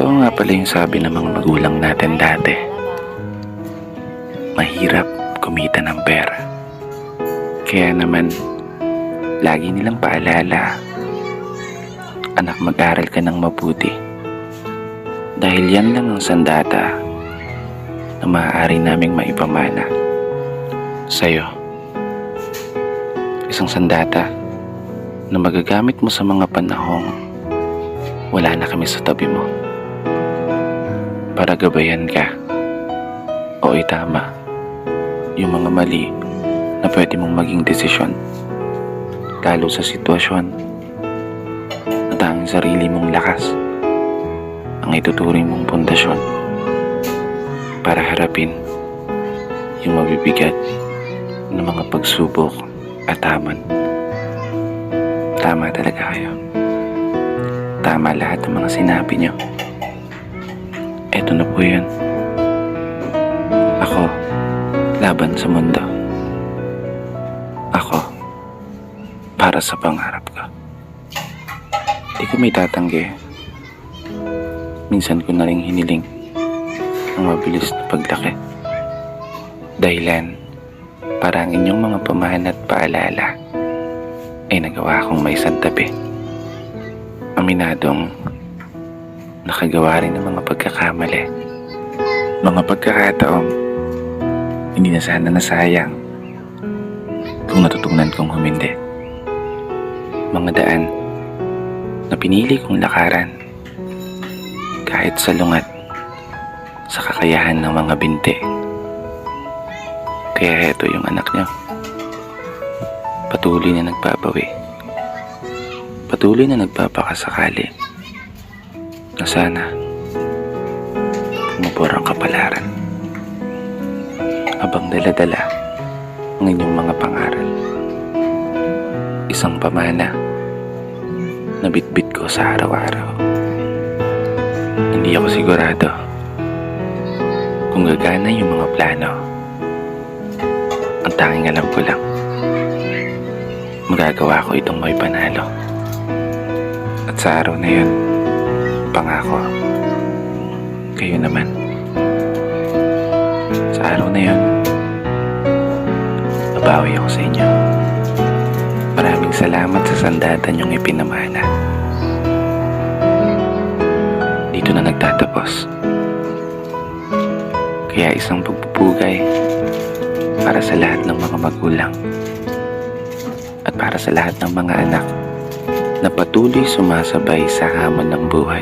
Totoo nga pala yung sabi ng mga magulang natin dati. Mahirap kumita ng pera. Kaya naman, lagi nilang paalala, anak, mag-aral ka ng mabuti. Dahil yan lang ang sandata na maaari naming maipamana sa'yo. Isang sandata na magagamit mo sa mga panahong wala na kami sa tabi mo, para gabayan ka o itama yung mga mali na pwede mong maging desisyon, lalo sa sitwasyon na tanging sarili mong lakas ang ituturing mong pundasyon para harapin yung mabibigat na mga pagsubok at hamon. Tama talaga kayo. Tama lahat ng mga sinabi niyo. Eto na po yun. Ako, laban sa mundo. Ako, para sa pangarap ko. Di ko may tatanggi. Minsan ko na rin hiniling ang mabilis na paglaki. Dahilan para ang inyong mga pamana at paalala ay nagawa kong may santabi. Aminadong nakagawa rin ng mga pagkakamali, mga pagkakataong hindi na sana nasayang kung natutunan kong humindi. Mga daan na pinili kong lakaran kahit salungat sa kakayahan ng mga binti. Kaya heto yung anak niyo, patuloy na nagbabawi, patuloy na nagpapakasakali na sana pumupor ang kapalaran habang dala-dala ang inyong mga pangaral. Isang pamana na bitbit ko sa araw-araw. Hindi ako sigurado kung gagana yung mga plano. Ang tanging alam ko lang, magagawa ko itong may panalo. At sa araw na yun, pangako, kayo naman. Sa araw na yun, babawi ako sa inyo. Maraming salamat sa sandata niyong ipinamana. Dito na nagtatapos. Kaya isang pagpupugay para sa lahat ng mga magulang at para sa lahat ng mga anak na patuloy sumasabay sa hamon ng buhay.